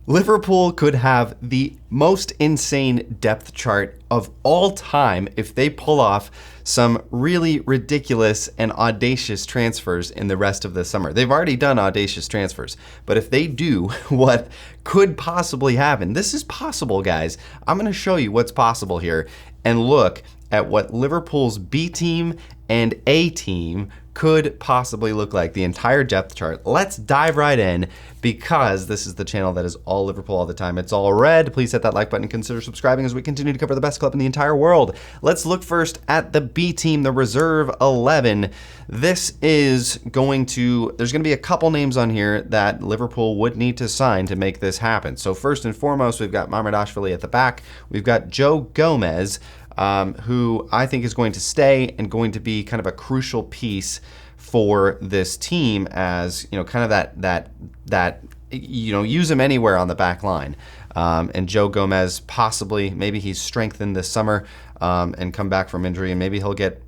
Liverpool could have the most insane depth chart of all time if they pull off some really ridiculous and audacious transfers in the rest of the summer. They've already done audacious transfers, but if they do what could possibly happen, this is possible, guys. I'm going to show you what's possible here and look at what Liverpool's B team and A team could possibly look like, the entire depth chart. Let's dive right in, because this is the channel that is all Liverpool all the time. It's all red. Please hit that like button and consider subscribing as we continue to cover the best club in the entire world. Let's look first at the B team, the reserve 11. There's going to be a couple names on here that Liverpool would need to sign to make this happen. So first and foremost, we've got Mamardashvili at the back. We've got Joe Gomez, who I think is going to stay and going to be kind of a crucial piece for this team, as kind of that use him anywhere on the back line. And Joe Gomez, possibly, maybe he's strengthened this summer and come back from injury, and maybe he'll get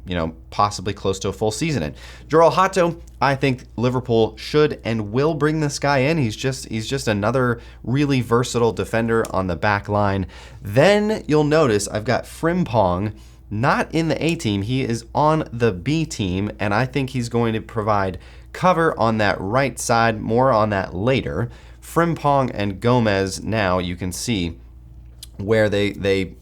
possibly close to a full season in. Joel Hato, I think Liverpool should and will bring this guy in. He's just another really versatile defender on the back line. Then you'll notice I've got Frimpong not in the A team. He is on the B team, and I think he's going to provide cover on that right side. More on that later. Frimpong and Gomez, now you can see where they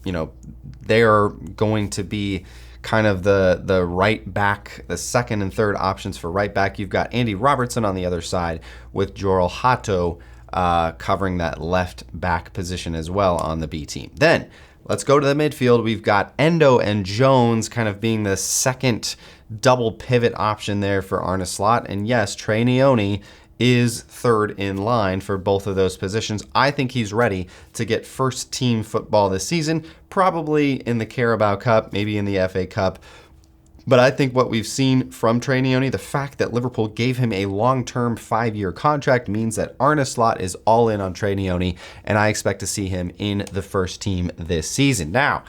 are going to be kind of the right back, the second and third options for right back. You've got Andy Robertson on the other side, with Joel Hato covering that left back position as well on the B team. Then let's go to the midfield. We've got Endo and Jones kind of being the second double pivot option there for arneslot. And yes, Trey Nyoni is third in line for both of those positions. I think he's ready to get first team football this season, probably in the Carabao Cup, maybe in the FA Cup. But I think what we've seen from Trey Nyoni, the fact that Liverpool gave him a long-term 5-year contract, means that arneslot is all in on Trey Nyoni, and I expect to see him in the first team this season. Now,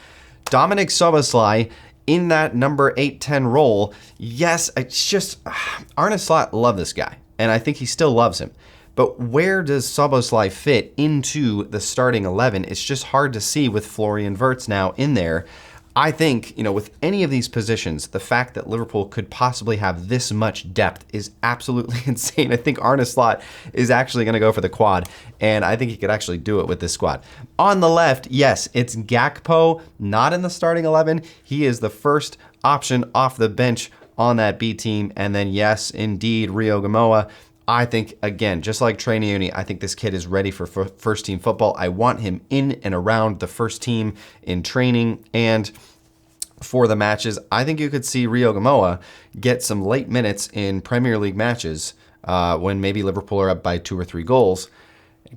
Dominic Szoboszlai in that number 8-10 role, yes, it's just, arneslot love this guy, and I think he still loves him. But where does Szoboszlai fit into the starting 11? It's just hard to see with Florian Wirtz now in there. I think, with any of these positions, the fact that Liverpool could possibly have this much depth is absolutely insane. I think arneslot is actually going to go for the quad, and I think he could actually do it with this squad. On the left, yes, it's Gakpo, not in the starting 11. He is the first option off the bench on that B team. And then, yes, indeed, Rio Gamoa. I think, again, just like Trey Nyoni, I think this kid is ready for first team football. I want him in and around the first team in training and for the matches. I think you could see Rio Gamoa get some late minutes in Premier League matches when maybe Liverpool are up by 2 or 3 goals.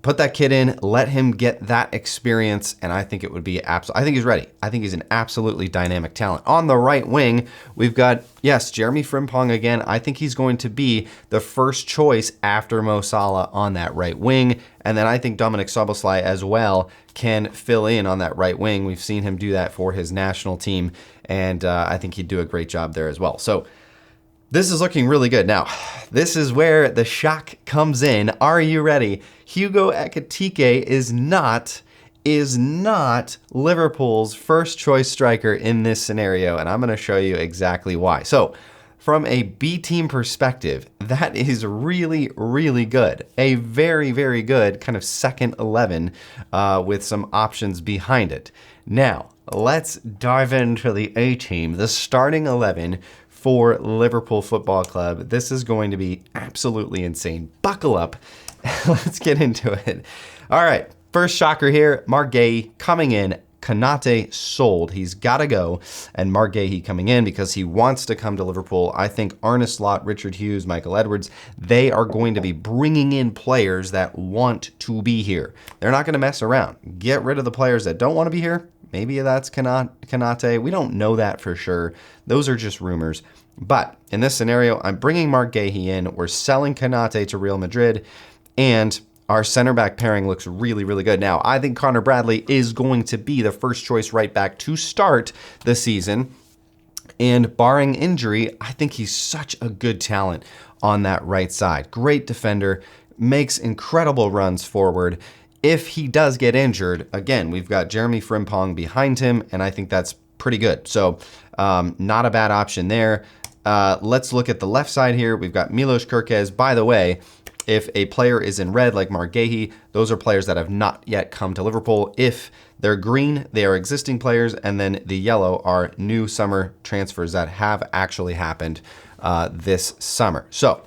Put that kid in, let him get that experience, and I think it would be I think he's ready. I think he's an absolutely dynamic talent. On the right wing, we've got, yes, Jeremy Frimpong again. I think he's going to be the first choice after Mo Salah on that right wing, and then I think Dominic Szoboszlai as well can fill in on that right wing. We've seen him do that for his national team, and I think he'd do a great job there as well. So this is looking really good. Now, this is where the shock comes in. Are you ready? Hugo Ekitike is not Liverpool's first choice striker in this scenario, and I'm going to show you exactly why. So, from a B team perspective, that is really, really good. A very, very good kind of second 11 with some options behind it. Now, let's dive into the A team, the starting 11 for Liverpool Football Club. This is going to be absolutely insane. Buckle up. Let's get into it. All right, first shocker here, Marc Guehi coming in. Konate sold. He's got to go. And Marc Guehi coming in because he wants to come to Liverpool. I think arneslot, Richard Hughes, Michael Edwards, they are going to be bringing in players that want to be here. They're not going to mess around. Get rid of the players that don't want to be here. Maybe that's Konate. We don't know that for sure. Those are just rumors. But in this scenario, I'm bringing Marc Guehi in. We're selling Konate to Real Madrid. And our center back pairing looks really, really good. Now, I think Connor Bradley is going to be the first choice right back to start the season. And barring injury, I think he's such a good talent on that right side. Great defender, makes incredible runs forward. if he does get injured, again, we've got Jeremy Frimpong behind him, and I think that's pretty good. So not a bad option there. Let's look at the left side here. We've got Milos Kerkez. By the way, if a player is in red like Mark Guehi, those are players that have not yet come to Liverpool. If they're green, they are existing players, and then the yellow are new summer transfers that have actually happened this summer. So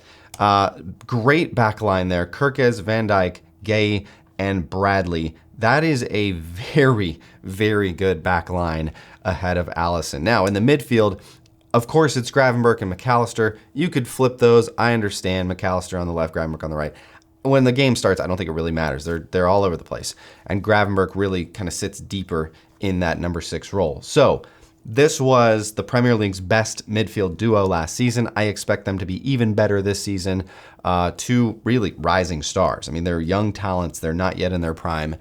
great back line there. Kerkez, Van Dijk, Guehi, and Bradley. That is a very, very good back line ahead of Alisson. Now, in the midfield, of course, it's Gravenberch and Mac Allister. You could flip those. I understand Mac Allister on the left, Gravenberch on the right. When the game starts, I don't think it really matters. They're all over the place. And Gravenberch really kind of sits deeper in that number 6 role. So this was the Premier League's best midfield duo last season. I expect them to be even better this season. Two really rising stars. I mean, they're young talents. They're not yet in their prime.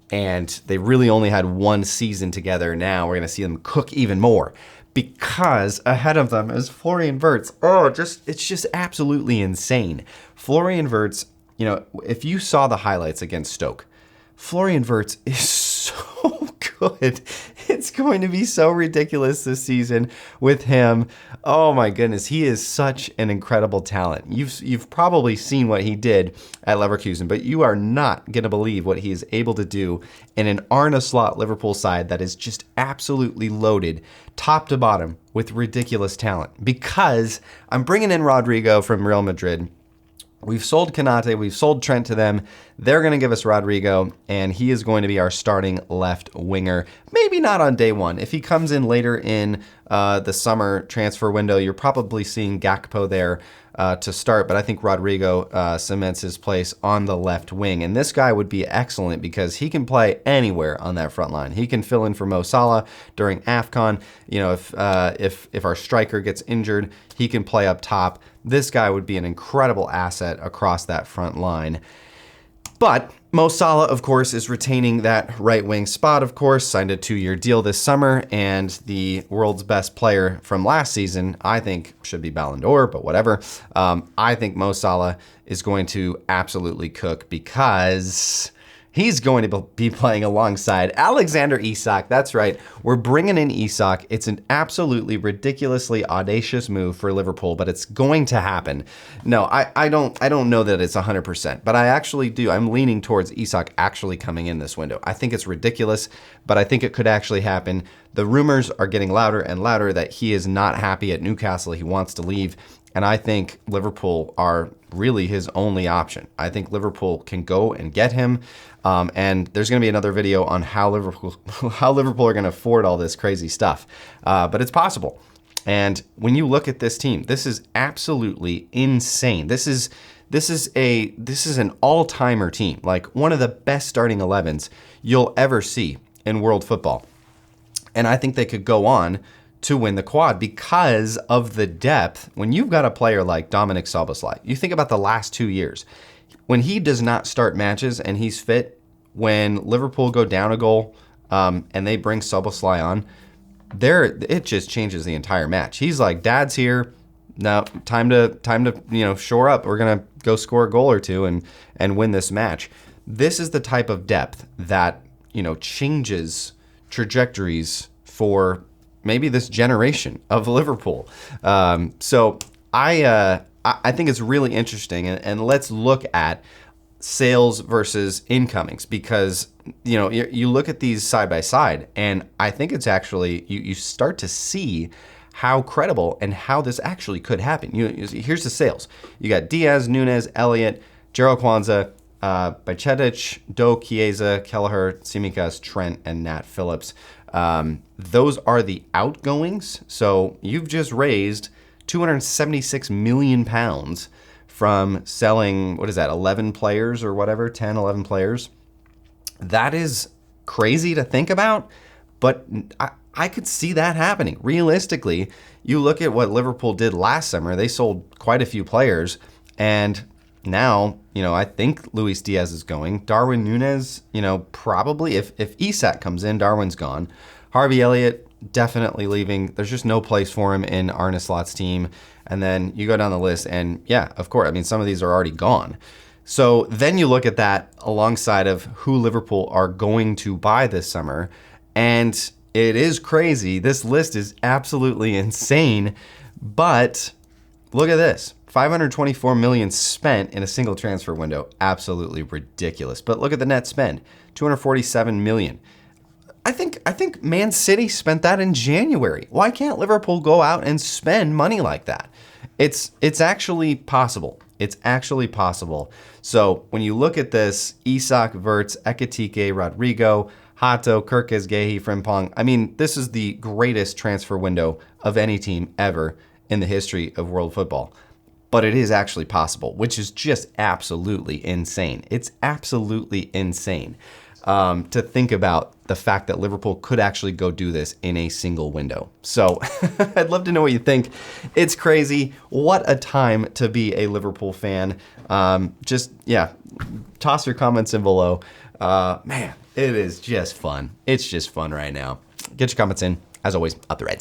And they really only had one season together. Now we're going to see them cook even more, because ahead of them is Florian Wirtz. It's just absolutely insane. Florian Wirtz, if you saw the highlights against Stoke, Florian Wirtz is so good. It's going to be so ridiculous this season with him. Oh my goodness, he is such an incredible talent. You've probably seen what he did at Leverkusen, but you are not going to believe what he is able to do in an arneslot Liverpool side that is just absolutely loaded, top to bottom, with ridiculous talent. Because I'm bringing in Rodrygo from Real Madrid. We've sold Konate, we've sold Trent to them. They're going to give us Rodrygo, and he is going to be our starting left winger. Maybe not on day one. If he comes in later in the summer transfer window, you're probably seeing Gakpo there to start, but I think Rodrygo cements his place on the left wing. And this guy would be excellent because he can play anywhere on that front line. He can fill in for Mo Salah during AFCON. If our striker gets injured, he can play up top. This guy would be an incredible asset across that front line. But Mo Salah, of course, is retaining that right wing spot, of course, signed a 2-year deal this summer, and the world's best player from last season, I think, should be Ballon d'Or, but whatever. I think Mo Salah is going to absolutely cook because he's going to be playing alongside Alexander Isak. That's right. We're bringing in Isak. It's an absolutely ridiculously audacious move for Liverpool, but it's going to happen. No, I don't know that it's 100%, but I actually do. I'm leaning towards Isak actually coming in this window. I think it's ridiculous, but I think it could actually happen. The rumors are getting louder and louder that he is not happy at Newcastle. He wants to leave. And I think Liverpool are really his only option. I think Liverpool can go and get him. And there's going to be another video on how Liverpool are going to afford all this crazy stuff. But it's possible. And when you look at this team, this is absolutely insane. This is an all-timer team, like one of the best starting 11s you'll ever see in world football. And I think they could go on to win the quad because of the depth. When you've got a player like Dominic Szoboszlai, you think about the last 2 years, when he does not start matches and he's fit, when Liverpool go down a goal and they bring Szoboszlai on, it just changes the entire match. He's like, Dad's here. Now time to shore up. We're gonna go score a goal or two and win this match. This is the type of depth that changes trajectories for maybe this generation of Liverpool. So I think it's really interesting, and let's look at sales versus incomings, because you look at these side by side, and I think it's actually you start to see how credible and how this actually could happen. Here's the sales. You got Diaz, Nunez, Elliott, Gerald Kwanzaa, Bajcetic, Doe, Chiesa, Kelleher, Tsimikas, Trent, and Nat Phillips. Those are the outgoings. So you've just raised £276 million from selling, 11 players or whatever, 10, 11 players. That is crazy to think about, but I could see that happening. Realistically, you look at what Liverpool did last summer. They sold quite a few players, and now, I think Luis Diaz is going. Darwin Núñez, probably. If Isak comes in, Darwin's gone. Harvey Elliott, definitely leaving. There's just no place for him in Arne Slot's team. And then you go down the list, and yeah, of course. I mean, some of these are already gone. So then you look at that alongside of who Liverpool are going to buy this summer, and it is crazy. This list is absolutely insane, but look at this. 524 million spent in a single transfer window. Absolutely ridiculous. But look at the net spend. 247 million. I think Man City spent that in January. Why can't Liverpool go out and spend money like that? It's actually possible. It's actually possible. So when you look at this, Isak, Verts, Ekitike, Rodrygo, Hato, Kerkez, Guehi, Frimpong, I mean, this is the greatest transfer window of any team ever in the history of world football. But it is actually possible, which is just absolutely insane. It's absolutely insane to think about the fact that Liverpool could actually go do this in a single window. So I'd love to know what you think. It's crazy. What a time to be a Liverpool fan. Yeah, toss your comments in below. Man, it is just fun. It's just fun right now. Get your comments in. As always, up the Reds.